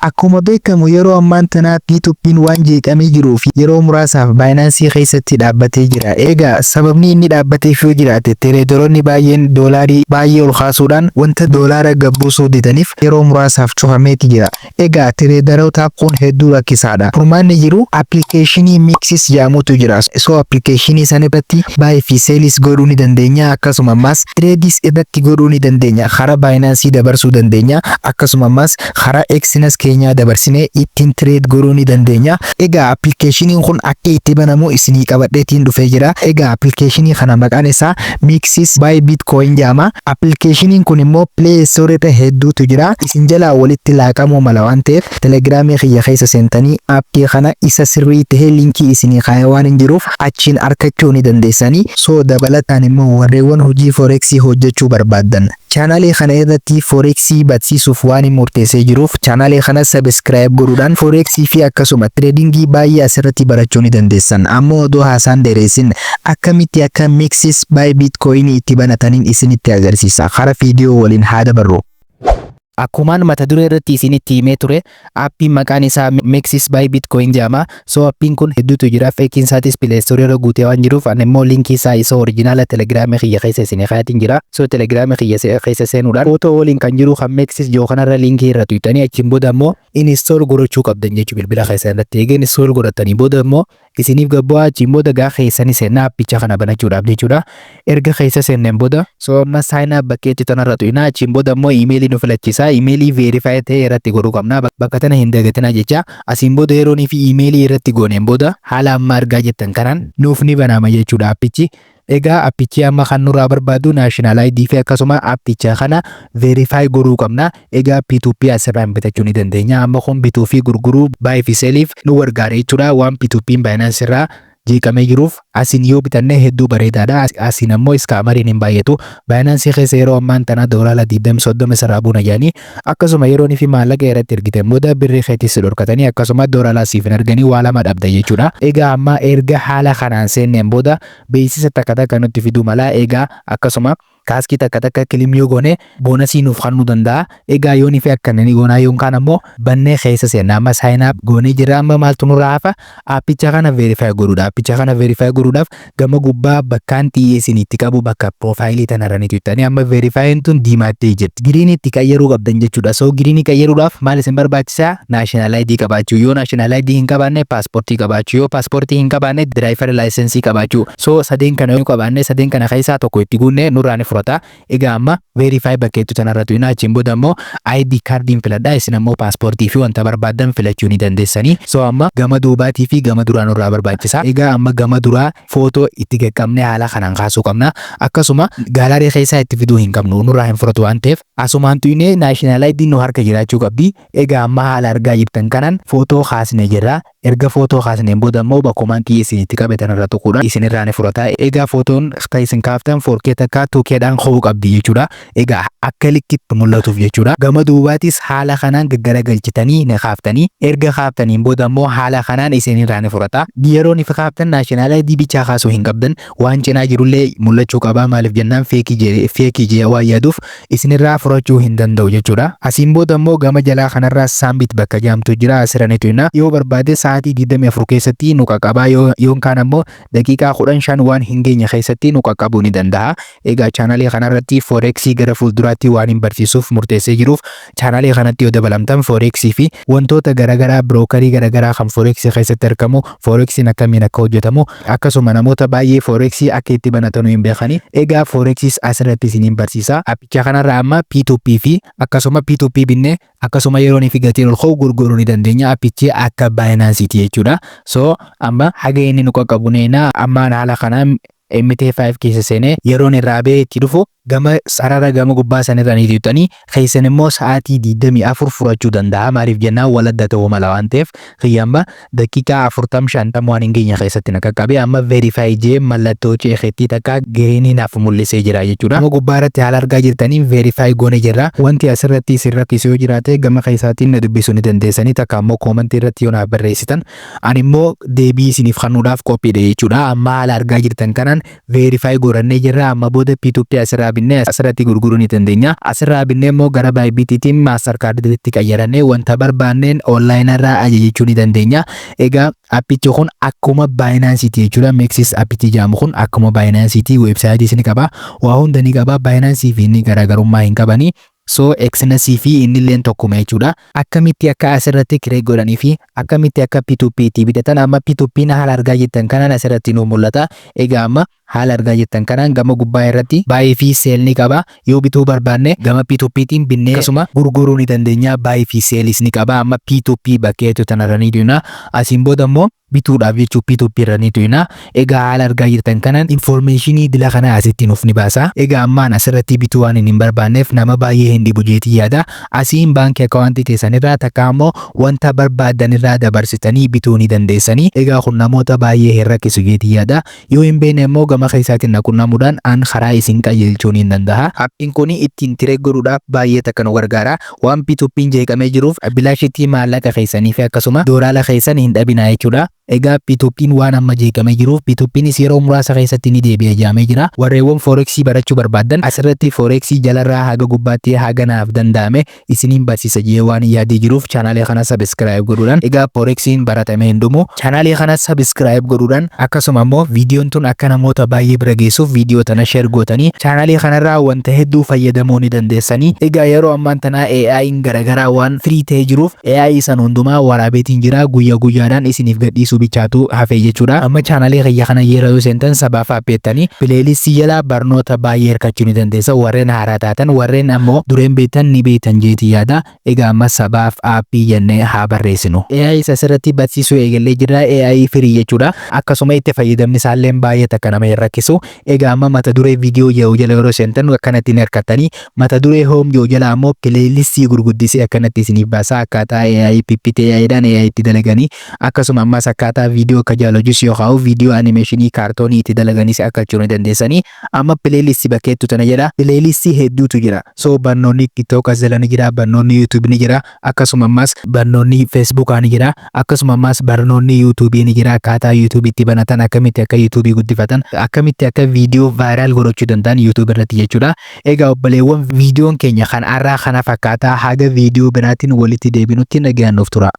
Akkuma beekamu yeroo ammaan tana P2P'n waan jeeqamee jiruu fi yeroo muraasaaf Binance keessatti dhaabbatee jira. Egaa sababni inni dhaabbateef yoo jiraate tireedaroonni baay'een doolaarii baay'ee ol kaasuudhaan wanta doolaara gabbuusuu didaniif yeroo muraasaaf cufameeti jira. Egaa tireedarootaaf kun hedduu rakkisaadha. Furmaanni jiru appilikeeshinii MEXC jedhamutu jira. So appilikeeshinii sana irratti buy fi sell godhuu ni dandeenya. Akkasumas trades irratti godhuu ni dandeenya. Karaa Binance dabarsuu dandeenya. Akkasumas karaa Exchange keenya dabarsine ittiin trade godhuu ni dandeenya. Egaa appilikeeshiniin kun akka itti banamu isinii qabadheetiin dhufee jira. Egaa appilikeeshinii kana maqaan isaa MEXC buy Bitcoin jedhama. Appilikeeshiniin kun immoo Play Store irra hedduutu jira. Isin jalaa walitti laaqamuu mala waan ta'eef Telegiraamii kiyya keessa seentanii appii kana isa sirrii ta'ee linkii isinii kaa'ee waan hin jiruuf achiin argachuu ni dandeessanii. So dabalataan immoo warreewwan hojii forex hojjechuu barbaadan chaanalee kana irratti forex barsiisuuf waan murteessee jiruuf chaanalee kana subscribe godhuudhaan forex fi akkasuma tradingii baay'ee asirratti barachuu ni dandeessan. Ammoo odoo haasaan dheeressin akkamitti akka MEXC buy Bitcoin itti banataniin isinitti agarsiisa. Karaa viidiyoo waliin haa dabarru. Akkumaan mata duree irratti isinitti himee ture appiin maqaan isaa MEXC buy Bitcoin jedhama. So appiin kun hedduutu jira. Feekiin isaatis Play Store irra guutee waan jiruuf ani immoo linkii isaa isa oriijinaala Telegiraamii kiyya keessa isinii kaayatiin jira. So Telegiraamii kiyya keessa seenuudhaan footoo waliin kan jiru kan MEXC yoo kanarra linkii irra tuutanii achiin booda immoo install godhachuu qabdan jechuudha bilbila keessa irratti. Egaa install godhatanii booda immoo isiniif gabbaa achiin booda gaa keessanii seenaa appicha kana banachuudhaaf jechuudha. Erga keessa seenneen booda so amma sign up bakkeetti tanarra tu'inaa achiin booda immoo iimeelii nu filachiisa. Iimeelii verify ta'e irratti godhuu qabna. Bakka tana hin dagatinaa jecha. Asiin booda yeroonii fi iimeelii irratti gooneen booda haala amma argaa jettan kanaan nuuf ni banama jechuudha appichi. Egaa appichi amma kan nurraa barbaadu national ID fi akkasuma appicha kana verify godhuu qabna. Egaa P2P asirraan bitachuu ni dandeenya. Amma kun bituu fi gurguruu buy fi selliif nu gargaara jechuudha. Waan P2P Binance irraa jeeqamee jiruuf asin yoo bitanne hedduu bareedaadha. Asin ammoo iskaamariin hin baay'atu. Binance keessa yeroo ammaan tana doolaara 20-30 sarara buuna jedhanii akkasuma yeroonii fi maallaqa irratti ergitan booda birrii keetis dhorkatanii akkasuma doolaara siif hin arganii waa lama dhabda jechuudha. Egaa amma erga haala kanaan seenneen booda beeksisa takka takka nutti fiduu mala. Egaa akkasuma kaaskii takka takka kilimiyoo goone boonasii nuuf kennuu danda'a. Egaa yoonii fi akkananii goonaa yookaan ammoo bannee keessa seenna. Amma sign up goonee jira. Amma maaltu nurraa hafa appicha kana verify godhuudha. Appicha kana verify godhuudhaaf gama gubbaa bakkaan xiyyeessin itti qabu bakka profaayilii tanarra ni tuuttanii amma verifyin tun diimaattee jirti. Giriin itti qayyaruu qabdan jechuudha. So giriin qayyarudhaaf maal isin barbaachisaa? National ID qabaachuu. Yoo national ID hin qabaanne paaspoortii qabaachuu. Yoo paaspoortii hin qabaanne driver license qabaachuu. So sadeen kana yoo qabaanne sadeen kana keessaa tokko itti guunne nurraa ni furata. Egaa amma verify bakkeetu tanarra tu'inaa achiin booda ammoo ID kaardiin filadhaa. Isin ammoo paaspoortii fi wanta barbaadan filachuu ni dandeessanii. So amma gama duubaatii fi gama duraa nurraa barbaachisa. Egaa amma gama duraa footoo itti qaqqabnee haala kanaan kaasuu qabna. Akkasuma gaalaarii keessaa itti fiduu hin qabnu. Nurraa hin furatu waan ta'eef asumaan tu'inee national ID nu harka jiraachuu qabdi. Egaa amma haala argaa jirtan kanaan footoo kaasnee jirra. Erga footoo kaasneen booda immoo bakkumaan xiyyeessin itti qabatan irra tuquudhaan isinirraa ni furata. Egaa footoon kan isin kaaftan 4K takka 2Kdhaan ka'uu qabdi jechuudha. Egaa akka likkitti mul'atuuf jechuudha. Gama duubaatis haala kanaan gaggaragalchitanii ni kaaftanii. Erga kaaftaniin booda immoo haala kanaan isinirraa ni furata. Yeroo ni kaaftan national ID bichaa kaasuu hin qabdan. Waan cinaa jirullee mul'achuu qaba. Maaliif jennaan feekii jee waan yaaduuf isinirraa furachuu hin danda'u jechuudha. Asiin booda immoo gama jalaa kanarraa saambit bakka jaamtu jira. Asirra ni tu'ina. Yoo barbaade sa'aatii 24 keessatti nu qaqqabaa yookaan ammoo daqiiqaa 15 waan hin geenye keessatti nu qaqqabuu ni danda'a. Egaa chaanalee kanarratti forex gara fuulduraatti waan hin barsiisuuf murteessee jiruuf chaanalee kanatti yoo dabalamtan forex fi wantoota garaagaraa brookerii garaagaraa kan forex keessatti argamu forexiin akkamiin akka hojjetamu akkasuma namoota baay'ee forex akka itti banatanu hin beekani. Egaa forex asirratti isiniin barsiisa. Appicha kanarraa amma P2P fi akkasuma P2P binne akkasuma yeroonii fi gatiin ol ka'u gurguruu ni dandeenya. Appichi akka Binance jechuudha. So amma haga inni nu qaqqabuneena amma haala kanaan MT5 keessa seenee yeroon irraa ba'ee itti dhufu gama sarara gama gubbaa sanirra ni tuuttanii keessan immoo sa'aatii 24 furachuu danda'a. Maaliif jennaan waladda ta'uu mala waan ta'eef xiyyamba daqiiqaa 40-50 waan hin geenye keessatti na qaqqabe amma verify jee mallattoo ceekeetti takka giriinii naaf mul'isee jira jechuudha. Gama gubbaa irratti haala argaa jirtanii verify goone jirra. Wanti asirratti isin rakkisu yoo jiraate gama keessaatiin na dubbisuu ni dandeessanii takka ammoo koomentii irratti yoo naaf barreessitan ani immoo deebii isiniif kennuudhaaf qophiidha jechuudha. Amma haala argaa jirtan kanaan verify godhannee jirra. Amma booda P2P asirraa binnee asirratti gurguruu ni dandeenya. Asirraa binnee immoo gara Bybittiin Mastercard-itti qayyarannee wanta barbaanneen online irraa ajajachuu ni dandeenya. Egaa appichi kun akkuma Binance'ti jechuudha. MEXC appichi jedhamu kun akkuma Binance'ti, websaayitii ni qaba, waa hunda ni qaba. Binance fi inni garaagarummaa hin qabani. So XNC fi inni illee tokkuma jechuudha. Akkamitti akka asirratti kireet godhanii fi akkamitti akka P2P itti bitatan amma P2P haala argaa jettan kanaan asirratti nu mul'ata. Egaa amma haala argaa jettan kanaan gama gubbaa irratti buy fi sell ni qaba. Yoo bituu barbaanne gama P2Ptiin binnee akkasuma gurguruu ni dandeenya. Buy fi sellis ni qaba. Amma P2P bakkeetu tanarranii duna asiin booda immoo bituudhaaf jechuu P2P irranii duna. Egaa haala argaa jettan kanaan informationii dila kana asitti nuuf ni baasa. Egaa ammaan asirratti bituu waan hin barbaanneef nama baay'ee hin dhibu jeetii yaada. Asiin baankii akkaawuntii teessanirraa takka immoo wanta barbaadanirraa dabarsitanii bituu ni dandeessanii. Egaa kun namoota baay'ee hin rakkisu jeetii yaada. Yoo hin beekne immoo gama keessaatiin quunnamuudhaan an karaa isin qajeelchuu ni danda'a. Appiin kun ittiin tireet godhuudhaaf baay'ee takka nu gargaara. Waan P2P'n jeeqamee jiruuf bilaashitti maallaqa keessanii fi akkasuma doolaara keessan hin dhabinaa jechuudha. Egaa P2P'n waan amma jeeqamee jiruuf P2P'nis yeroo muraasa keessatti ni deebi'ee jaamee jira. Warreewwan Forex barachuu barbaadan asirratti Forex jalarraa haga gubbaatti haga naaf danda'ame isiniin barsiisa jee waan yaadee jiruuf chaanaalee kana subscribe godhuudhaan egaa Forex'n baratamee hin dhumu. Chaanaalee kana subscribe godhuudhaan akkasuma immoo viidiyoon tun akka namoota baay'ee bira geessuuf viidiyoo tana share gootanii chaanaalee kanarraa wanta hedduu fayyadamuu ni dandeessanii. Egaa yeroo ammaan tana AI'n garagaraa waan free ta'ee jiruuf AI san hundumaa waraabeetiin jira. Guyyaa guyyaadhaan isiniif gadhiisu bichaatu hafee jechuudha. Amma chaanaalee kiyya kana yeroo seentan Sabaaf beektanii pileelistii jala barnoota baay'ee hirkachuu ni dandeessa. Warreen haaraa taatan warreen ammoo dureen beektan ni beektan jeetii yaada. Egaa amma Sabaaf aappii jennee haa barreessinu. AI asirratti barsiisuu eegallee jira. AI free jechuudha. Akkasuma itti fayyadamni isaallee baay'ee takka nama hin rakkisu. Egaa amma mata duree viidiyoo jala yeroo seentan akkanatti hin hirkattanii mata duree home jala ammoo pileelistii gurguddisee akkanatti isiniif baasa. Akkaataa AI PPT AI'dhaan AI itti dalaganii akkasuma ammas akkaataa viidiyoo akka jaalojis yookaan viidiyoo animeeshinii kaartoonii itti dalaganis akka jiru dandeessanii. Amma pileelistii bakkeettu tana jedha. Pileelistii hedduutu jira. So barnoonni TikTok as jala ni jira, barnoonni YouTube ni jira, akkasuma ammas barnoonni Facebook ni jira, akkasuma ammas barnoonni YouTube ni jira. Akkaataa YouTube itti banatan akkamitti akka YouTube guddifatan akkamitti akka viidiyoo viral godhachuu danda'an YouTube irratti jechuudha. Egaa obboleewwan viidiyoon keenya kan har'aa kana fakkaataa haga viidiyoo biraatiin walitti deebinutti nagaan nuuf tura.